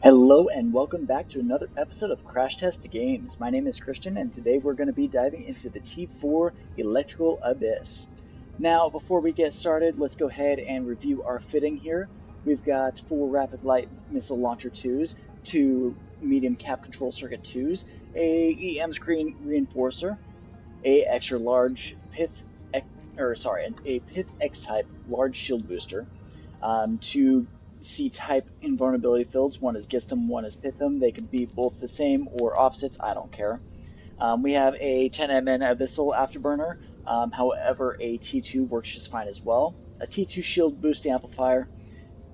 Hello and welcome back to another episode of Crash Test Games. My name is Christian and today we're going to be diving into the T4 Electrical Abyss. Now before we get started, let's go ahead and review our fitting here. We've got 4 Rapid Light Missile Launcher 2s, 2 Medium Cap Control Circuit 2s, a EM Screen Reinforcer, a extra large a Pith X-Type Large Shield Booster, 2 C-type invulnerability fields. One is Gistum, one is Pithum. They could be both the same or opposites, I don't care. We have a 10MN Abyssal Afterburner, however a T2 works just fine as well. A T2 Shield Boost Amplifier,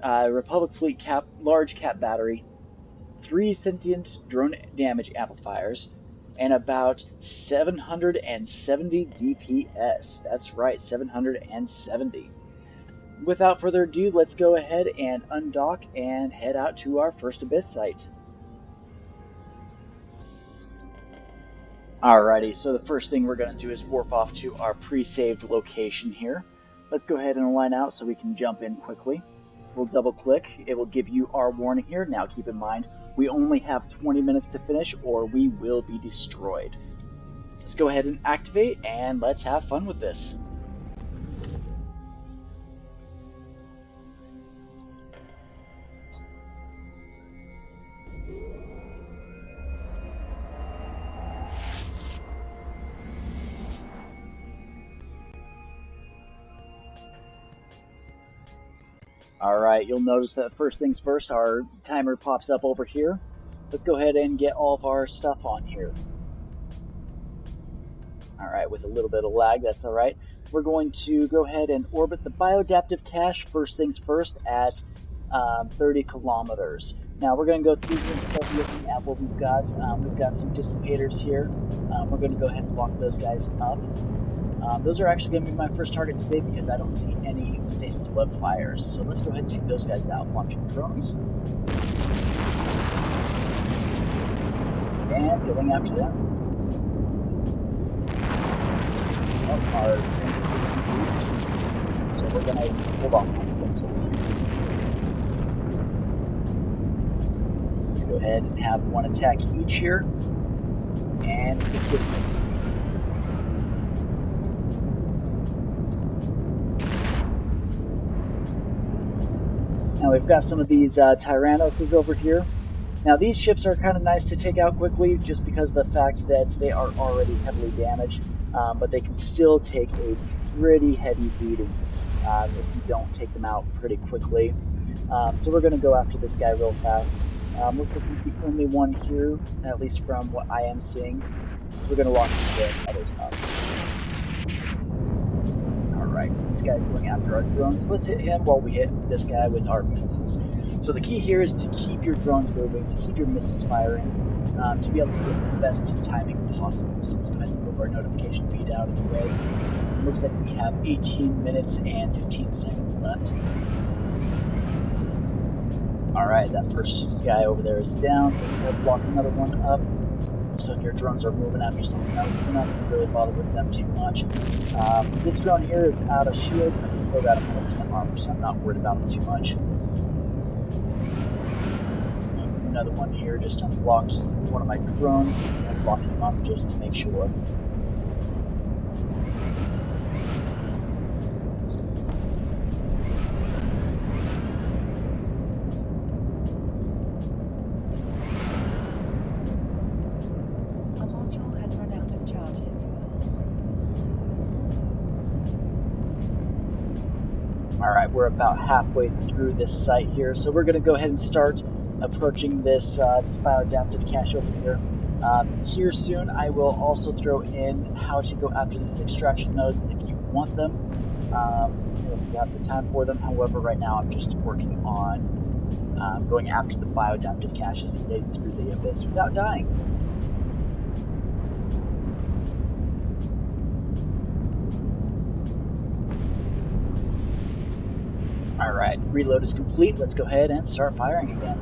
Republic Fleet Large Cap Battery, 3 Sentient Drone Damage Amplifiers, and about 770 DPS. That's right, 770. Without further ado, let's go ahead and undock and head out to our first Abyss site. Alrighty, so the first thing we're going to do is warp off to our pre-saved location here. Let's go ahead and line out so we can jump in quickly. We'll double click, it will give you our warning here. Now keep in mind, we only have 20 minutes to finish or we will be destroyed. Let's go ahead and activate and let's have fun with this. Alright, you'll notice that first things first, our timer pops up over here. Let's go ahead and get all of our stuff on here. Alright, with a little bit of lag, that's alright. We're going to go ahead and orbit the biodaptive cache first things first at 30 kilometers. Now we're going to go through here and start looking at what we've got. We've got some dissipators here. We're going to go ahead and lock those guys up. Those are actually going to be my first target today because I don't see any stasis webifiers. So let's go ahead and take those guys out, launching drones. And going after them. So we're going to hold on to the missiles. Let's go ahead and have one attack each here. And stick with missiles. Now we've got some of these Tyrannoses over here. Now these ships are kind of nice to take out quickly just because of the fact that they are already heavily damaged, but they can still take a pretty heavy beating if you don't take them out pretty quickly. So we're going to go after this guy real fast. Looks like he's the only one here, at least from what I am seeing. We're going to launch the others up. Alright, this guy's going after our drones. Let's hit him while we hit this guy with our missiles. So the key here is to keep your drones moving, to keep your missiles firing, to be able to get the best timing possible. So let's go ahead and move our notification feed out of the way. It looks like we have 18 minutes and 15 seconds left. Alright, that first guy over there is down, so let's go ahead and block another one up. So if your drones are moving after something else, we're not going to really bother with them too much. This drone here is out of shield, but he's still got 100% armor, so I'm not worried about him too much. Another one here just unblocked one of my drones, and blocking him up just to make sure. Alright, we're about halfway through this site here, so we're going to go ahead and start approaching this biodaptive cache over here. Here soon I will also throw in how to go after these extraction nodes if you want them, if you have the time for them. However, right now I'm just working on going after the biodaptive caches and getting through the abyss without dying. Alright, reload is complete. Let's go ahead and start firing again.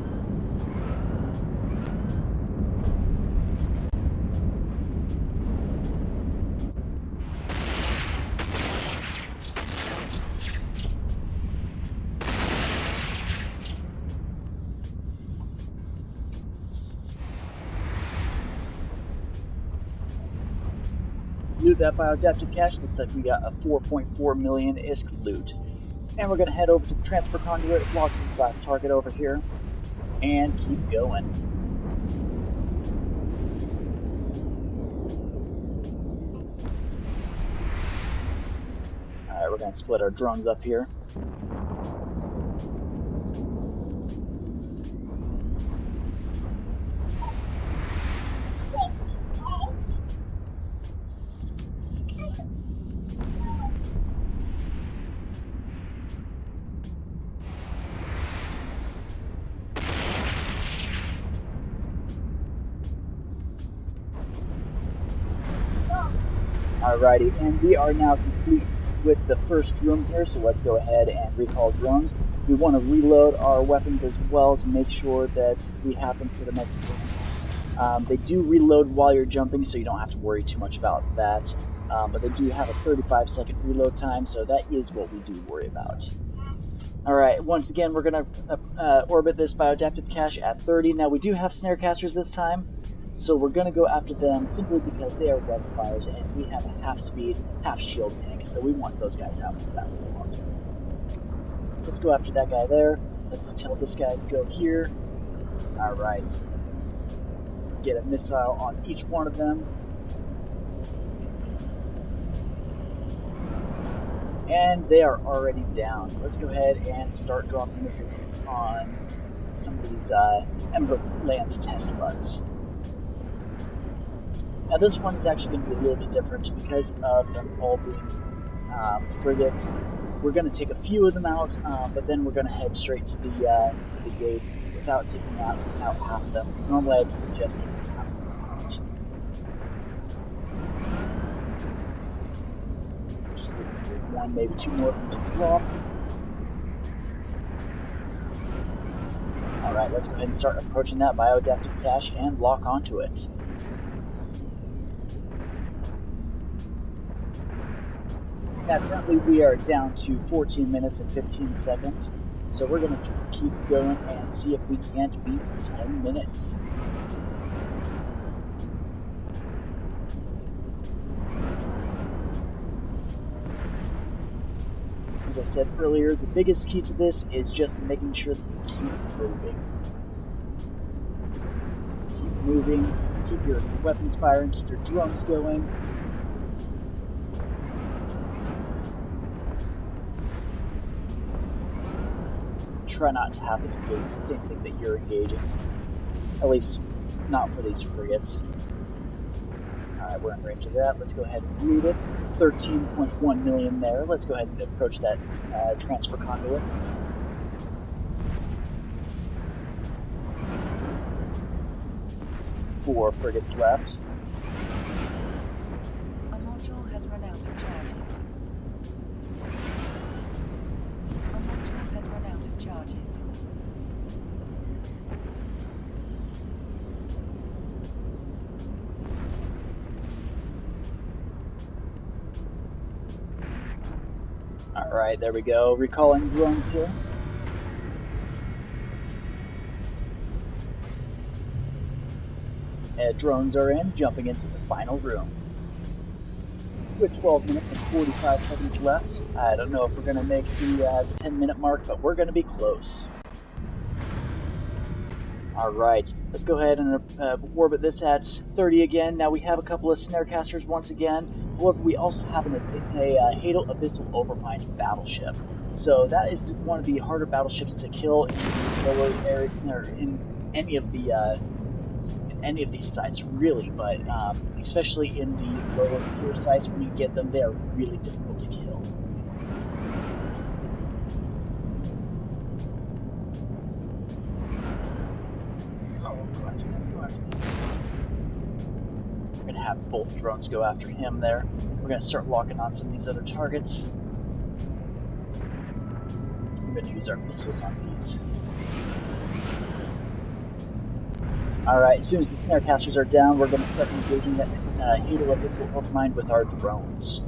loot that biodaptive cache. Looks like we got a 4.4 million ISK loot. And we're going to head over to the transfer conduit, lock this last target over here, and keep going. Alright, we're going to split our drones up here. Alrighty, and we are now complete with the first room here, so let's go ahead and recall drones. We want to reload our weapons as well to make sure that we have them for the next room. They do reload while you're jumping, so you don't have to worry too much about that, but they do have a 35-second reload time, so that is what we do worry about. Alright, once again, we're going to orbit this biodaptive cache at 30. Now, we do have snare casters this time, so we're going to go after them simply because they are webifiers, and we have a half speed, half shield tank, so we want those guys out as fast as possible. Let's go after that guy there. Let's tell this guy to go here. Alright. Get a missile on each one of them. And they are already down. Let's go ahead and start dropping missiles on some of these Ember Lance test buds. Now this one is actually going to be a little bit different because of them all being frigates. We're going to take a few of them out, but then we're going to head straight to the gate without taking out half of them. Normally I'd suggest taking half of them out. Just one, maybe two more of them to drop. Alright, let's go ahead and start approaching that biodaptive cache and lock onto it. Now currently we are down to 14 minutes and 15 seconds, so we're going to keep going and see if we can't beat 10 minutes. As I said earlier, the biggest key to this is just making sure that you keep moving. Keep moving, keep your weapons firing, keep your drones going. Try not to have to engage the same thing that you're engaging. At least, not for these frigates. Alright, we're in range of that. Let's go ahead and read it. 13.1 million there. Let's go ahead and approach that transfer conduit. Four frigates left. A module has run out of charges. A module has run out of charges. Alright, there we go. Recalling drones here. And drones are in, jumping into the final room. With 12 minutes and 45 seconds left. I don't know if we're going to make the 10-minute mark, but we're going to be close. Alright, let's go ahead and orbit this at 30 again. Now we have a couple of snare casters once again. However, we also have a Hadal Abyssal Overmind battleship. So that is one of the harder battleships to kill in the lower area, or in any of these sites, really. But especially in the lower tier sites, when you get them, they are really difficult to kill. We're going to have both drones go after him there. We're going to start locking on some of these other targets. We're going to use our missiles on these. Alright, as soon as the snare casters are down, we're going to start engaging that Hadal Abyssal Overmind with our drones.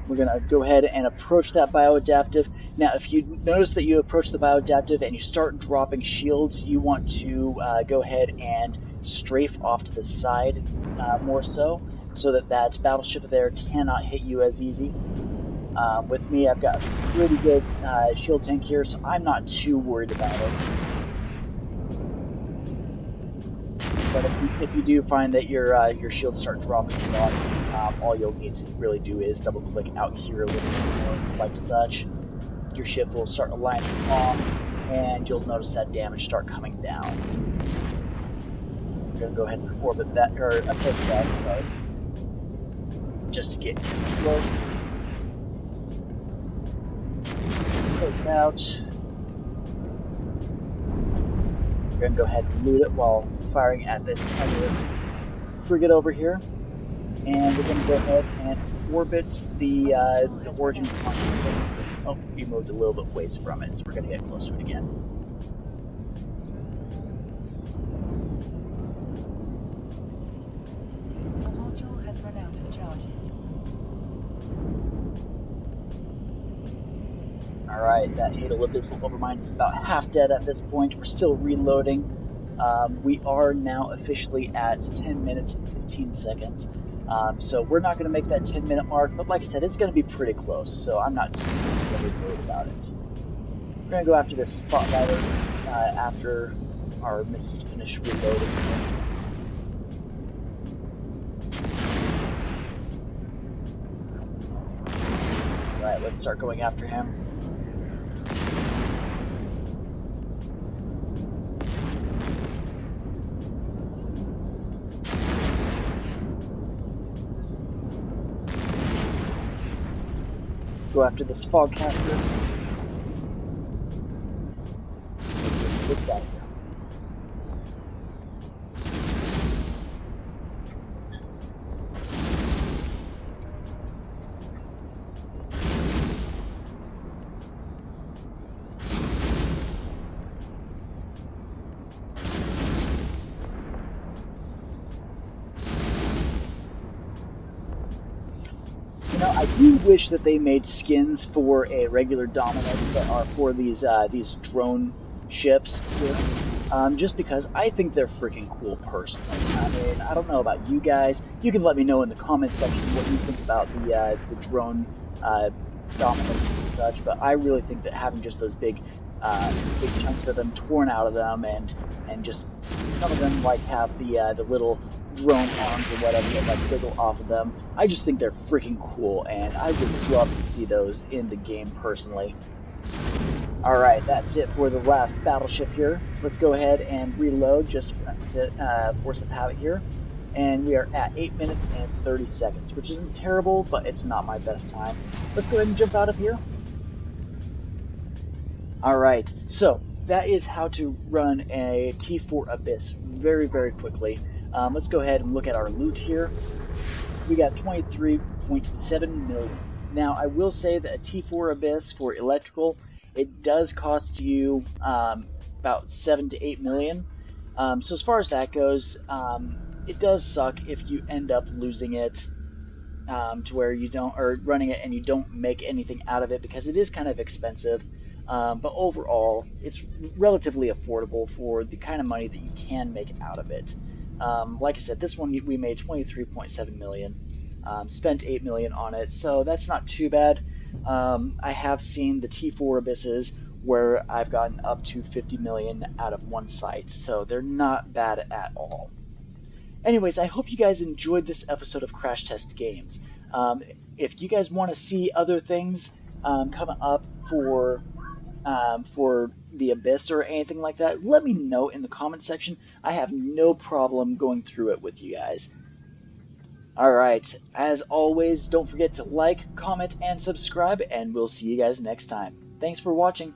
We're going to go ahead and approach that biodaptive, Now, if you notice that you approach the biodaptive and you start dropping shields, you want to go ahead and strafe off to the side more so that that battleship there cannot hit you as easy. With me, I've got a pretty good shield tank here, so I'm not too worried about it. But if you do find that your shields start dropping a lot, all you'll need to really do is double click out here a little bit more, like such. Your ship will start aligning off, and you'll notice that damage start coming down. I'm gonna go ahead and orbit that, or approach that, sorry, just to get close. Take it out. We're gonna go ahead and loot it while firing at this other frigate over here, and we're gonna go ahead and orbit the origin continent. Oh, we moved a little bit ways from it, so we're gonna get close to it again. The module has run out of charges. Alright, that Hadal Abyssal Overmind is about half dead at this point. We're still reloading. We are now officially at 10 minutes and 15 seconds. So we're not going to make that 10-minute mark, but like I said, it's going to be pretty close, so I'm not too worried about it. We're going to go after this spotlighter after our missiles finish reloading. Alright, let's start going after him. Go after this fog caster. Good guy here. You know, I do wish that they made skins for a regular Dominant that are for these drone ships here. Just because I think they're freaking cool personally. I mean, I don't know about you guys. You can let me know in the comment section what you think about the drone Dominants and such. But I really think that having just those big chunks of them torn out of them, and just some of them like have the little drone arms or whatever that like wiggle off of them. I just think they're freaking cool, and I would love to see those in the game personally. Alright, that's it for the last battleship here. Let's go ahead and reload just to force some habit here. And we are at 8 minutes and 30 seconds, which isn't terrible, but it's not my best time. Let's go ahead and jump out of here. Alright, so that is how to run a T4 Abyss very, very quickly. Let's go ahead and look at our loot here. We got 23.7 million. Now, I will say that a T4 Abyss for electrical, it does cost you about 7 to 8 million. So as far as that goes, it does suck if you end up losing it to where you don't, or running it and you don't make anything out of it, because it is kind of expensive. But overall, it's relatively affordable for the kind of money that you can make out of it. Like I said, this one we made 23.7 million, spent 8 million on it, so that's not too bad. I have seen the T4 Abysses where I've gotten up to 50 million out of one site, so they're not bad at all. Anyways, I hope you guys enjoyed this episode of Crash Test Games. If you guys want to see other things come up for the Abyss or anything like that, let me know in the comment section. I have no problem going through it with you guys. Alright, as always, don't forget to like, comment, and subscribe, and we'll see you guys next time. Thanks for watching.